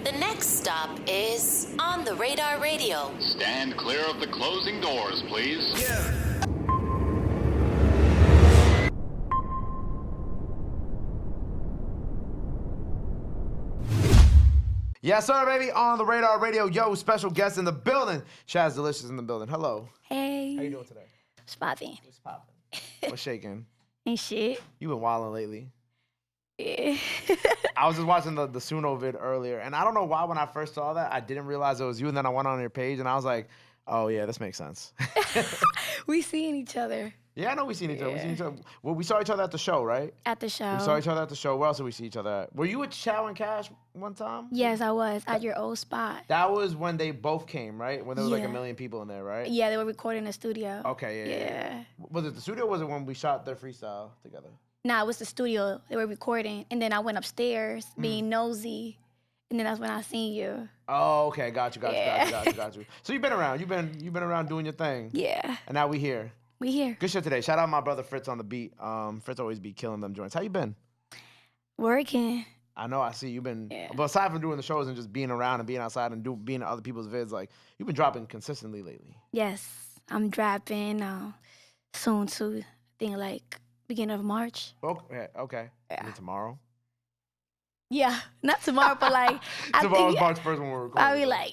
The next stop is On the Radar Radio. Stand clear of the closing doors, please. Yes, sir, baby. On the Radar Radio. Yo, special guest in the building. Shaz Delicious in the building. Hello. Hey. How you doing today? What's poppin'? What's poppin'? What's shaking? Ain't shit. You been wildin' lately. Yeah. I was just watching the Suno vid earlier, and I don't know why when I first saw that, I didn't realize it was you, and then I went on your page, and I was like, oh, yeah, this makes sense. We seeing each other Yeah, I know we've seen each other. We Yeah. seen each other. Well, we saw each other at the show, right? at the show. We saw each other at the show. Where else did we see each other at? Were you with Chow and Cash one time? Yes, I was at your old spot. That was when they both came, right? When there was like Yeah. a million people in there, right? Yeah, they were recording in the studio. Okay, yeah. Was it the studio or was it when we shot their freestyle together? Nah, it was the studio. They were recording, and then I went upstairs being nosy, and then that's when I seen you. Oh, okay. Got you. Yeah. Got you. So you've been around. You've been around doing your thing. Yeah, And now we here. we here Good shit today. Shout out my brother Fritz on the beat. Fritz always be killing them joints. How you been? working. I know. I see you've been. Yeah. But aside from doing the shows and just being around and being outside and being in other people's vids, like you've been dropping consistently lately. Yes, I'm dropping soon too. I think like beginning of March. Okay. Okay. Yeah. I mean, tomorrow. Yeah, not tomorrow, but like I Tomorrow's think March 1st when we're recording. I'll be like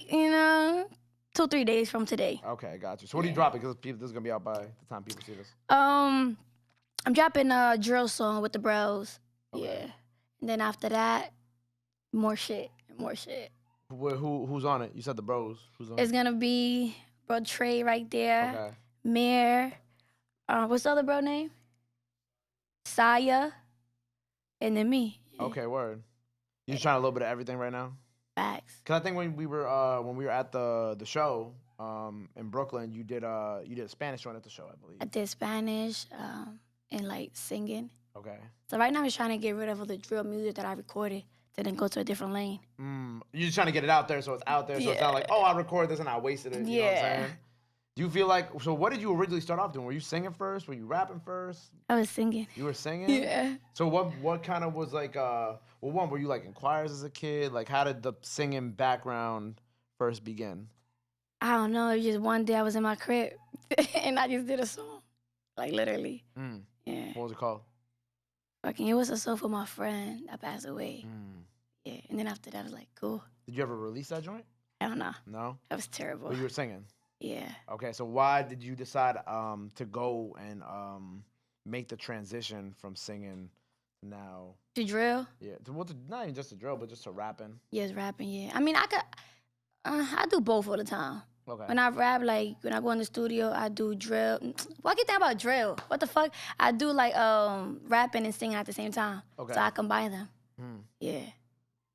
2-3 days from today. Okay, got you. So what are you dropping? Because this is gonna be out by the time people see this. I'm dropping a drill song with the bros. Okay. Yeah. And then after that, more shit. Who's on it? You said the bros. Who's on It's it? gonna be bro Trey right there. Okay. Mayor. What's the other bro name? Saya. And then me. Yeah. Okay, word. You just trying a little bit of everything right now? Facts. Cause I think when we were at the show in Brooklyn, you did a Spanish joint at the show, I believe. I did Spanish and like singing. Okay. So right now I'm just trying to get rid of all the drill music that I recorded to then go to a different lane. You're just trying to get it out there so it's out there, so it's not like, oh, I recorded this and I wasted it. You know what I'm Yeah. saying? Do you feel like, so what did you originally start off doing? Were you singing first? Were you rapping first? I was singing. You were singing? Yeah. So what kind of was like, well, one, were you like in choirs as a kid? Like, how did the singing background first begin? I don't know. It was just one day I was in my crib and I just did a song. Like literally. Yeah. What was it called? Fucking, it was a song for my friend that passed away. Yeah. And then after that, I was like, cool. Did you ever release that joint? I don't know. No? That was terrible. But you were singing? Yeah. Okay, so why did you decide to go and make the transition from singing to now? To drill? Yeah, not even just to drill, but just to rapping. Yes, rapping, yeah. I mean, I do both all the time. Okay. When I rap, like, when I go in the studio, I do drill. What you think about drill? What the fuck? I do, like, rapping and singing at the same time. Okay. So I combine them. Yeah.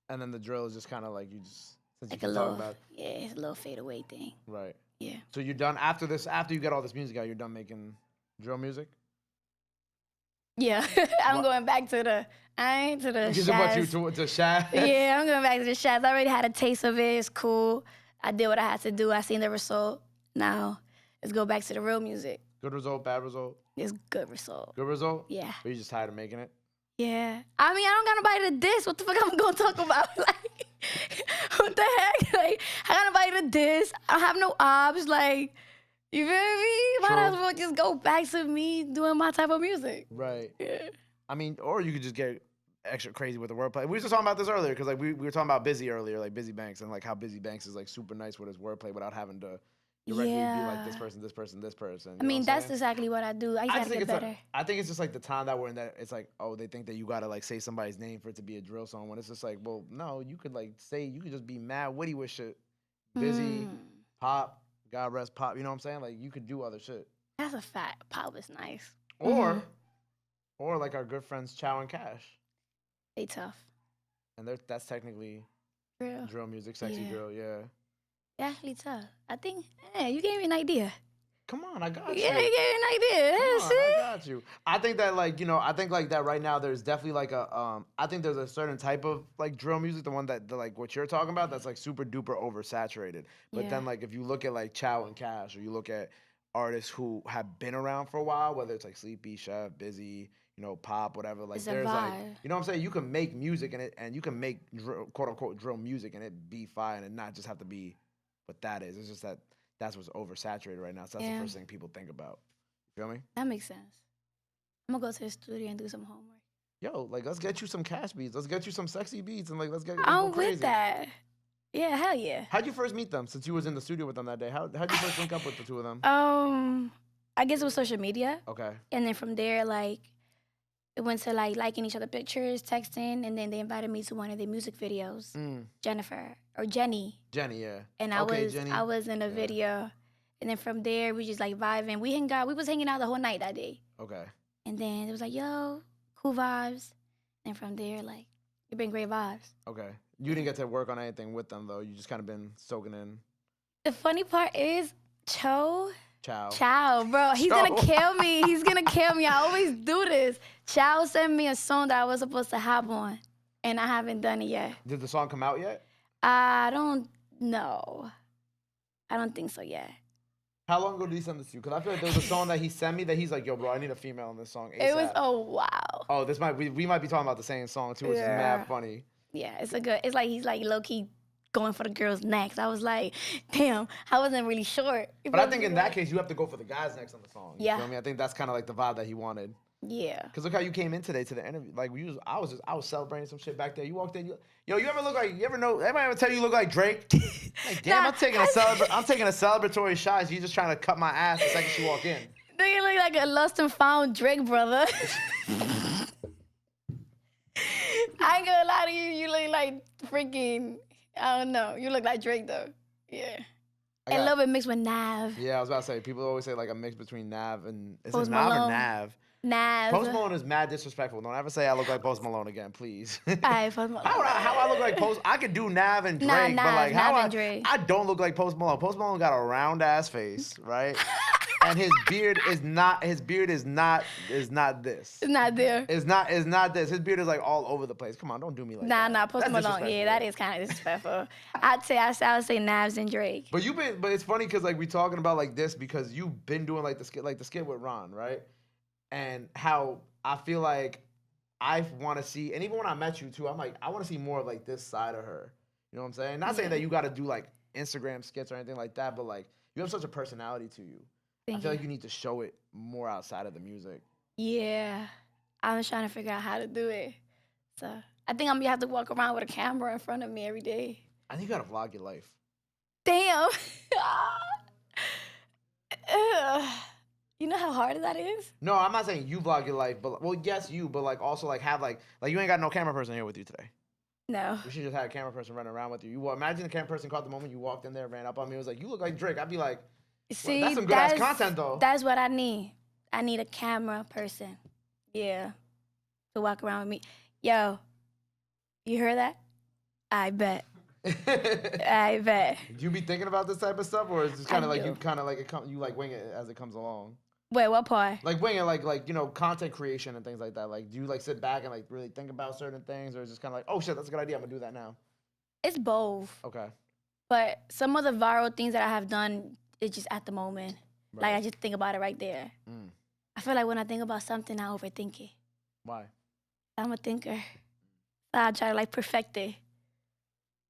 And then the drill is just kind of like you just, since Like you a keep little, talking about yeah, it's a little fade away thing. right. Yeah. So you're done after this, after you get all this music out, you're done making drill music? Yeah. I'm going back to the Because of what you, Shaz. to Shaz? Yeah, I'm going back to the Shaz. I already had a taste of it. It's cool. I did what I had to do. I seen the result. Now, let's go back to the real music. Good result, bad result? It's good result. Good result? Yeah. Or you just tired of making it? Yeah. I mean, I don't got nobody to diss. What the fuck I'm gonna talk about? Like, what the heck? Like, I got nobody to diss. I don't have no ops. Like, you feel me? Might as True. well just go back to me doing my type of music. Right. Yeah. I mean, or you could just get extra crazy with the wordplay. We were just talking about this earlier because like we were talking about Busy earlier, like Busy Banks, and like how Busy Banks is like super nice with his wordplay without having to directly be like this Yeah. person, this person, this person. I mean, that's just exactly what I do. I just gotta get it's better. like, I think it's just like the time that we're in that it's like, oh, they think that you gotta like say somebody's name for it to be a drill song when it's just like, well, no, you could like say, you could just be mad witty with shit. Busy, Pop, God rest Pop, you know what I'm saying? Like you could do other shit. That's a fact. Pop is nice. Or like our good friends Chow and Cash. They tough. And that's technically Real. drill music, sexy Yeah. drill, yeah. They actually tough. I think, you gave me an idea. Come on, I got you. Yeah, you gave me an idea. Come Yeah, on, see? I got you. I think that like, I think like that right now there's definitely like a I think there's a certain type of like drill music, the one that like what you're talking about, that's like super duper oversaturated. But Yeah. then like if you look at like Chow and Cash, or you look at artists who have been around for a while, whether it's like Sleepy, Chef, Busy, pop, whatever. Like It's a there's like, vibe. you know what I'm saying? You can make music and you can make quote unquote drill music and it be fire and it not just have to be what that is. It's just that's what's oversaturated right now. So that's the Yeah. first thing people think about. You feel me? That makes sense. I'm gonna go to the studio and do some homework. Yo, like let's get you some cash beats. Let's get you some sexy beats and like let's go I'm crazy. with that. Yeah, hell yeah. How'd you first meet them since you was in the studio with them that day? How'd you first link up with the two of them? I guess it was social media. Okay. And then from there, like, it went to like liking each other pictures, texting, and then they invited me to one of their music videos. Jenny. Jenny, yeah. And Jenny. I was in a video. And then from there, we just like vibing. We was hanging out the whole night that day. Okay. And then it was like, yo, cool vibes. And from there, like, it been great vibes. Okay. You didn't get to work on anything with them though. You just kind of been soaking in. The funny part is, Chow, bro, he's Chow. gonna kill me. He's gonna kill me. I always do this. Chow sent me a song that I was supposed to hop on, and I haven't done it yet. Did the song come out yet? I don't know. I don't think so yet. How long ago did he send this to you? Because I feel like there was a song that he sent me that he's like, yo, bro, I need a female in this song ASAP. It was, oh, wow. Oh, we might be talking about the same song too, which is mad funny. Yeah, it's like he's like low-key going for the girls next. I was like, damn, I wasn't really sure. But I think in that case, you have to go for the guys next on the song. You Yeah. feel me? I think that's kind of like the vibe that he wanted. Yeah. Cause look how you came in today to the interview. Like I was celebrating some shit back there. You walked in, you ever look like, everybody ever tell you look like Drake? Like, damn, Nah, I'm taking a celebratory shot. You just trying to cut my ass the second you walk in. Nigga look like a lost and found Drake brother. I ain't gonna lie to you, you look like freaking, I don't know. You look like Drake though. Yeah. And a little bit mixed with Nav. Yeah, I was about to say, people always say like a mix between Nav and, is it Post Nav or Malone. Nav? Nav. Post Malone is mad disrespectful. Don't ever say I look like Post Malone again, please. Alright, Post Malone. How I look like Post? I could do Nav and Drake, Nah, but like Nav how and Drake. I don't look like Post Malone. Post Malone got a round ass face, right? And his beard is not this. It's not there. It's not this. His beard is like all over the place. Come on, don't do me like that. Nah, Post That's Malone. Yeah, that is kind of disrespectful. I would say Navs and Drake. But it's funny because like we talking about like this because you've been doing like the skit with Ron, right? And how I feel like I want to see, and even when I met you too, I'm like, I want to see more of like this side of her. You know what I'm saying? Not saying that you got to do like Instagram skits or anything like that, but like you have such a personality to you. I feel like you need to show it more outside of the music. Yeah, I'm just trying to figure out how to do it. So I think I'm gonna have to walk around with a camera in front of me every day. I think you gotta vlog your life. Damn. You know how hard that is? No, I'm not saying you vlog your life, but well, yes, you, but like also like have like you ain't got no camera person here with you today. No. We should just have a camera person running around with you. Imagine the camera person caught the moment you walked in there, ran up on me, was like, "You look like Drake." I'd be like, See, well, that's some good ass content though. That's what I need. I need a camera person. Yeah. To walk around with me. Yo, you heard that? I bet. I bet. Do you be thinking about this type of stuff, or is it kind of like do. you kind of like you like wing it as it comes along? Wait, what part? Like wing it, like content creation and things like that. Like, do you like sit back and like really think about certain things, or is it just kind of like, oh shit, that's a good idea, I'm gonna do that now? It's both. Okay. But some of the viral things that I have done, it's just at the moment. Right. Like I just think about it right there. I feel like when I think about something, I overthink it. Why? I'm a thinker. So I try to like perfect it.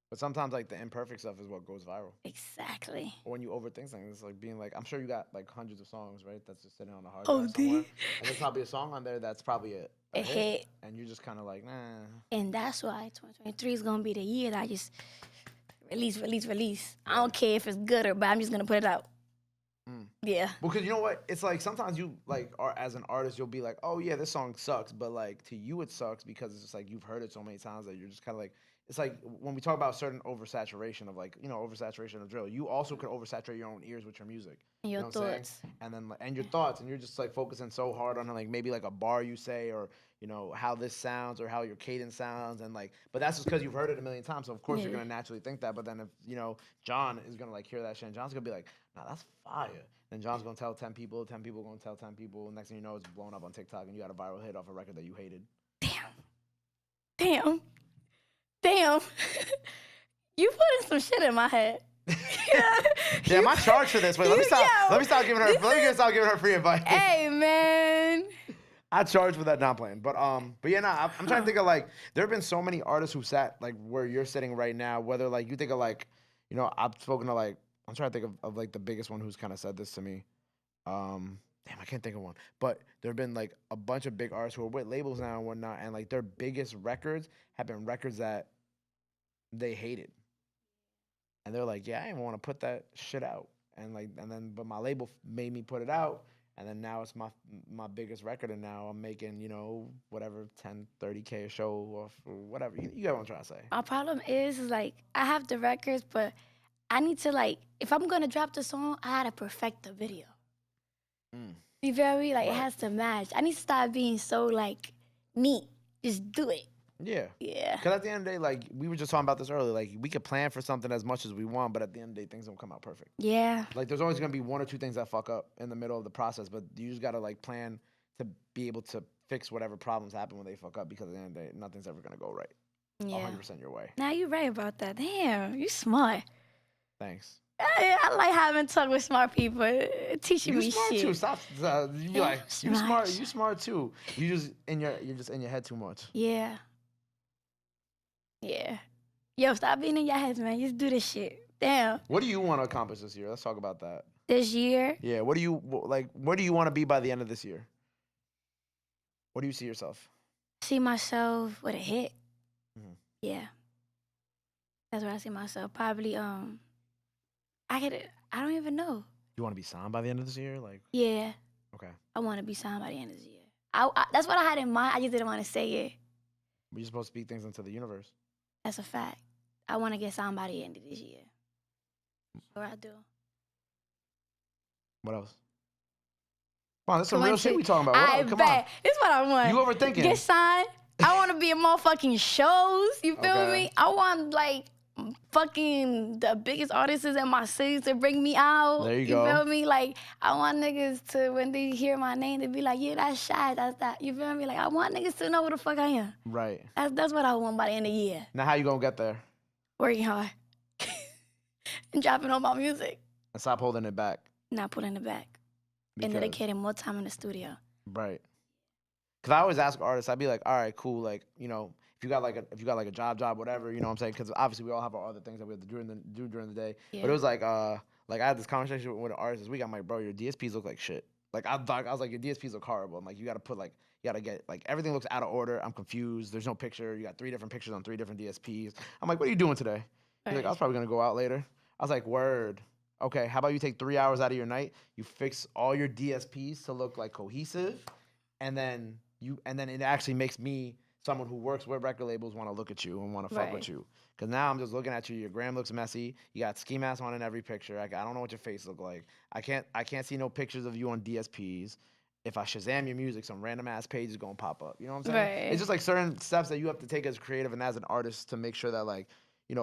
But sometimes like the imperfect stuff is what goes viral. Exactly. Or when you overthink something, it's like being like, I'm sure you got like hundreds of songs, right? That's just sitting on the hard Oh, drive somewhere. And there's probably a song on there that's probably a hit. And you're just kind of like, nah. And that's why 2023 is gonna be the year that I just release. I don't care if it's good or bad. I'm just gonna put it out. Yeah. Because you know what? It's like sometimes you like are as an artist, you'll be like, oh yeah, this song sucks, but like to you it sucks because it's just like you've heard it so many times that you're just kind of like. It's like when we talk about certain oversaturation of like, oversaturation of drill, you also could oversaturate your own ears with your music. And your you know what I'm saying? thoughts. And then, and your thoughts, and you're just like focusing so hard on like maybe like a bar you say or, how this sounds or how your cadence sounds. And like, but that's just because you've heard it a million times. So of course you're going to naturally think that. But then if, John is going to like hear that shit and John's going to be like, nah, that's fire. Then John's going to tell 10 people, 10 people going to tell 10 people. Next thing you know, it's blown up on TikTok and you got a viral hit off a record that you hated. Damn. You putting some shit in my head. Damn, I charged for this. Wait, let me stop giving her free advice. Hey, man. I charge for that not playing. But yeah, nah, I'm trying to think of like there have been so many artists who sat like where you're sitting right now. Whether like you think of like, I've spoken to like I'm trying to think of like the biggest one who's kind of said this to me. Damn, I can't think of one. But there have been like a bunch of big artists who are with labels now and whatnot, and like their biggest records have been records that they hated, and they're like, yeah, I didn't want to put that shit out, but my label made me put it out, and then now it's my biggest record, and now I'm making whatever 10-30K a show or whatever. You get what I'm trying to say? My problem is like I have the records, but I need to like if I'm gonna drop the song, I gotta perfect the video. You feel me? Like it has to match. I need to stop being so like neat. Just do it. Yeah. Yeah. Because at the end of the day, like we were just talking about this earlier, like we could plan for something as much as we want, but at the end of the day, things don't come out perfect. Yeah. Like there's always gonna be one or two things that fuck up in the middle of the process, but you just gotta like plan to be able to fix whatever problems happen when they fuck up. Because at the end of the day, nothing's ever gonna go right. Yeah. 100% your way. Now you're right about that. Damn, you smart. Thanks. I like having talk with smart people, teaching You me smart shit. too. Stop. You be Yeah, like, you smart. smart. You smart too. You're just in your head too much. Yeah. Yeah. Yo, stop being in your heads, man. Just do this shit. Damn. What do you want to accomplish this year? Let's talk about that. This year, Yeah. What do you like? Where do you want to be by the end of this year? What do you see yourself? see myself with a hit. Mhm. Yeah. That's where I see myself. Probably, I don't even know. You want to be signed by the end of this year? Like, Yeah. okay. I want to be signed by the end of this year. That's what I had in mind. I just didn't want to say it. But you're supposed to speak things into the universe. That's a fact. I want to get signed by the end of this year. Sure I do. What else? Come on, that's some Come on, real shit shit. we talking about. What I else? Come bet. This is what I want. on. You overthinking. Get signed. I want to be in motherfucking shows. You feel Okay. me? I want like fucking the biggest artists in my city to bring me out. There you go. Feel me? Like I want niggas to when they hear my name, they be like, yeah, that's Shaz, that's that. You feel me? Like I want niggas to know who the fuck I am. Right. That's what I want by the end of the year. Now, how you gonna get there? Working hard and dropping all my music, And stop holding it back. not putting it back, and Because- dedicating more time in the studio. Right. Because I always ask artists, I'd be like, all right, cool, like, if you got like a job, whatever, you know what I'm saying? Because obviously we all have our other things that we have to do during the day. Yeah. But it was like I had this conversation with an artist this week. I'm like, bro, your DSPs look like shit. Like I was like, your DSPs look horrible. I'm like, you gotta get like everything looks out of order. I'm confused. There's no picture. You got 3 different pictures on 3 different DSPs. I'm like, what are you doing today? He's like, I was probably gonna go out later. I was like, word. Okay, how about you take 3 hours out of your night? You fix all your DSPs to look like cohesive, and then it actually makes me someone who works with record labels want to look at you and want to fuck with Right. you. Because now I'm just looking at you. Your gram looks messy. You got ski masks on in every picture. I don't know what your face look like. I can't see no pictures of you on DSPs. If I Shazam your music, some random ass page is gonna pop up. You know what I'm saying? Right. It's just like certain steps that you have to take as creative and as an artist to make sure that like,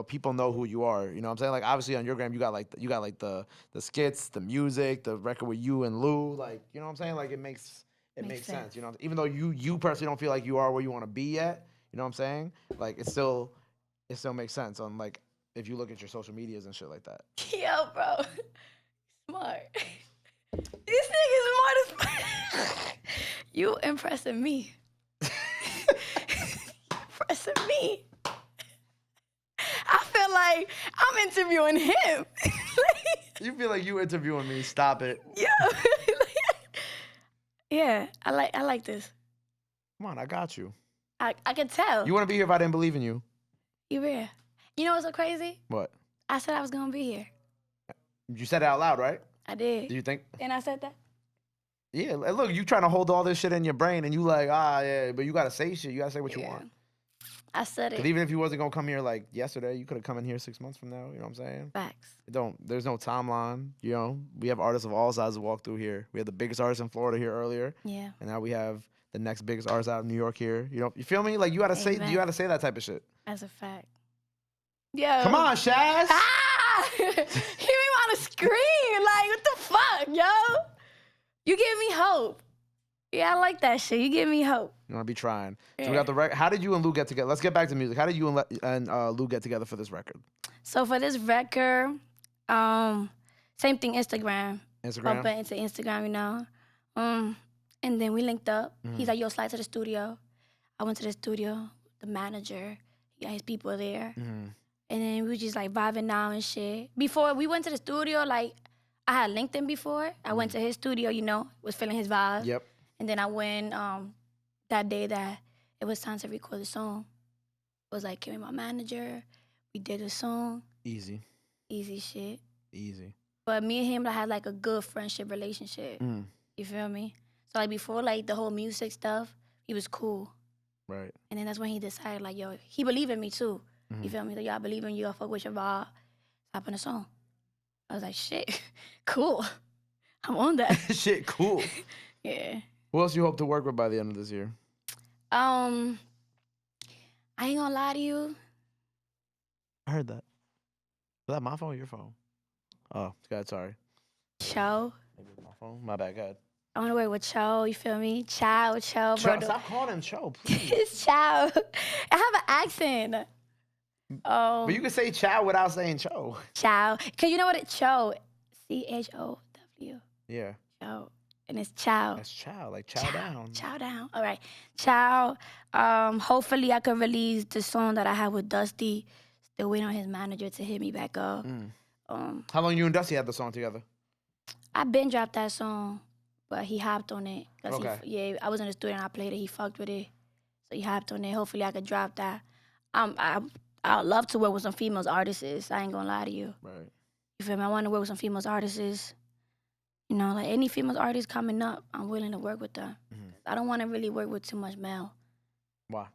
people know who you are. You know what I'm saying? Like obviously on your gram you got like the skits, the music, the record with you and Lou. Like, you know what I'm saying? Like it makes Makes sense. sense. You know, even though you personally don't feel like you are where you want to be yet. You know what I'm saying? Like it still makes sense on like if you look at your social medias and shit like that. Yo, bro. Smart. This nigga's smart as fuck. You impressing me. Impressing me. I feel like I'm interviewing him. You feel like you interviewing me? Stop it. Yo. Yeah, I like this. Come on, I got you. I can tell. You wouldn't be here if I didn't believe in you. You real. You know what's so crazy? What? I said I was gonna be here. You said it out loud, right? I did. Do you think? And I said that? Yeah. Look, you trying to hold all this shit in your brain, and you like, yeah, but you gotta say shit. You gotta say what you Yeah. want. I said Because it. even if you wasn't gonna come here like yesterday, you could have come in here 6 months from now. You know what I'm saying? Facts. There's no timeline. You know, we have artists of all sizes walk through here. We had the biggest artist in Florida here earlier, Yeah. and now we have the next biggest artist out of New York here. You know, you feel me? Like you gotta Amen. say that type of shit. That's a fact. Yo. Come on, Shaz. Ah! He made me want to scream. Like, what the fuck, yo? You give me hope. Yeah, I like that shit. You give me hope. You wanna be trying. So we Yeah. got the record. How did you and Lou get together? Let's get back to music. How did you and Lou get together for this record? So for this record, same thing, Instagram. Instagram. Bump it into Instagram, you know. And then we linked up. He's like, yo, slide to the studio. I went to the studio, the manager, he got his people there. And then we were just like vibing out and shit. Before we went to the studio, like I had linked him before. I went to his studio, you know, was feeling his vibe. Yep. And then I went that day that it was time to record the song. It was like, came with my manager. We did a song. Easy. Easy shit. Easy. But me and him, I had like a good friendship relationship. You feel me? So like before like the whole music stuff, he was cool. Right. And then that's when he decided like, yo, he believed in me too. You feel me? Like, yo, I believe in you. I fuck with your vibe. Hop on a song. I was like, shit, cool. I'm on that. Shit, cool. Yeah. Who else you hope to work with by the end of this year? I ain't gonna lie to you. I heard that. Was that my phone or your phone? Oh, God, sorry. Chow. Maybe it was my phone. My bad, go ahead. I wanna work with Chow, you feel me? Chow, Chow, bro. stop calling him Chow, please. It's Chow. I have an accent. But you can say Chow without saying Chow. Chow. Cause you know what it's Chow. CHOW. Yeah. Chow. And it's Chow. That's Chow, like chow down. Chow down. All right. Chow. Hopefully I can release the song that I had with Dusty. Still waiting on his manager to hit me back up. How long you and Dusty had the song together? I been dropped that song, but he hopped on it. Okay. I was in the studio and I played it. He fucked with it. So he hopped on it. Hopefully I could drop that. I'd love to work with some females artists. I ain't gonna lie to you. Right. You feel me? I want to work with some females artists. You know, like any females artists coming up, I'm willing to work with them. I don't want to really work with too much male. Why?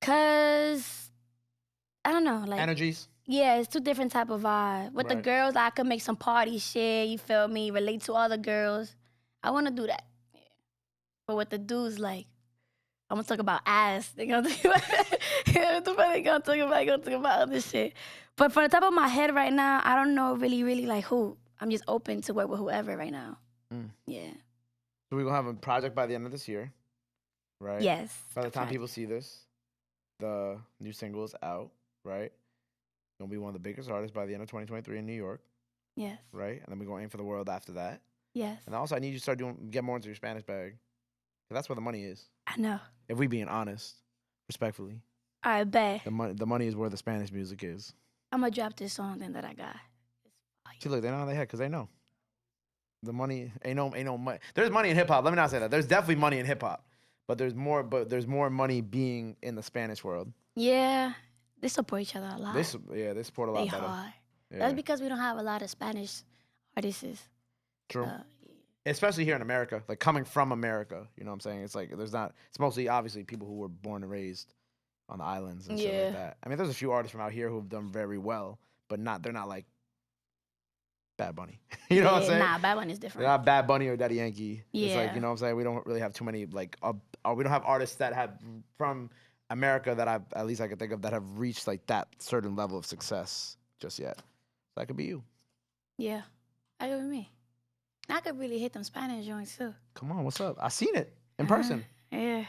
Cause I don't know, like Energies? yeah, it's two different type of vibe. With the Right. girls, I could make some party shit. You feel me? Relate to other girls. I want to do that. Yeah. But with the dudes, like I'm gonna talk about ass. They gonna talk about, what the fuck they gonna talk about? They gonna talk about other shit. But from the top of my head right now, I don't know really like who. I'm just open to work with whoever right now. Yeah. So we're going to have a project by the end of this year, right? Yes. By the time people see this, the new single is out, right? Going to be one of the biggest artists by the end of 2023 in New York, Yes. right? And then we're going to aim for the world after that. Yes. And also, I need you to start get more into your Spanish bag. 'Cause that's where the money is. I know. If we being honest, respectfully. I bet. The money is where the Spanish music is. I'm gonna drop this song then that I got. See, look, they know how they head because they know. The money ain't no money. There's money in hip hop. Let me not say that. There's definitely money in hip hop, but there's more money being in the Spanish world. Yeah. They support each other a lot. They support a lot They better. hard. Yeah. That's because we don't have a lot of Spanish artists. True. Especially here in America, like coming from America, you know what I'm saying? It's like it's mostly obviously people who were born and raised on the islands and shit like that. I mean, there's a few artists from out here who have done very well, but they're not like Bad Bunny. You know what I'm saying? Nah, Bad Bunny is different. They're not Bad Bunny or Daddy Yankee. It's like, Yeah. you know what I'm saying? We don't really have too many, like, we don't have artists that have, from America that at least I can think of, that have reached, like, that certain level of success just yet. That could be you. Yeah. I go with me. I could really hit them Spanish joints too. Come on, what's up? I seen it in person. Yeah.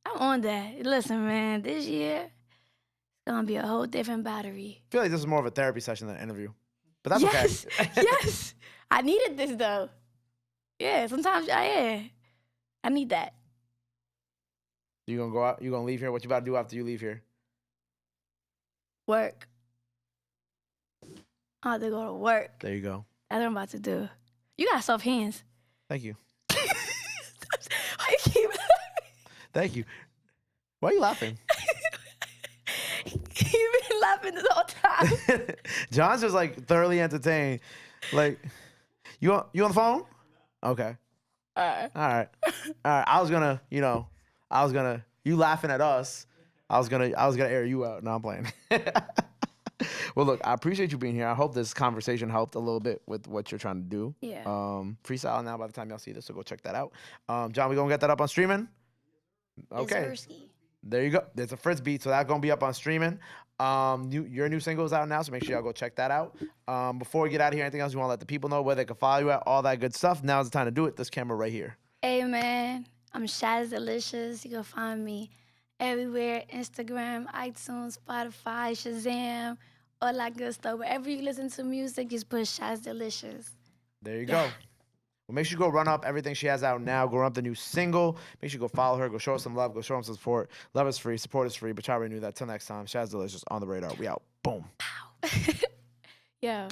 I'm on that. Listen, man, this year, it's gonna be a whole different battery. I feel like this is more of a therapy session than an interview. But that's Yes. okay. Yes. I needed this though. Yeah, sometimes I need that. You gonna go out? You gonna leave here? What you about to do after you leave here? Work. I have to go to work. There you go. That's what I'm about to do. You got soft hands. Thank you. Why you keep Thank you. Why are you laughing? You've been laughing this whole time. John's just like thoroughly entertained. Like, you on the phone? Okay. All right. All right. I was gonna, you laughing at us. I was gonna air you out. No, I'm playing. Well, look, I appreciate you being here. I hope this conversation helped a little bit with what you're trying to do. Yeah. Freestyle now by the time y'all see this, so go check that out. John, we gonna get that up on streaming? Okay. It's risky. There you go. There's a first beat, so that's gonna be up on streaming. Your new single is out now, so make sure y'all go check that out. Before we get out of here, anything else you want to let the people know where they can follow you at, all that good stuff? Now's the time to do it. This camera right here. Hey, man. I'm Shaz Delicious. You can find me everywhere. Instagram, iTunes, Spotify, Shazam, all that good stuff. Wherever you listen to music, just put Shaz Delicious. There you go. Well, make sure you go run up everything she has out now. Go run up the new single. Make sure you go follow her. Go show her some love. Go show her some support. Love is free. Support is free. But y'all already knew that. Till next time. Shaz Delicious on the radar. We out. Boom. Yeah.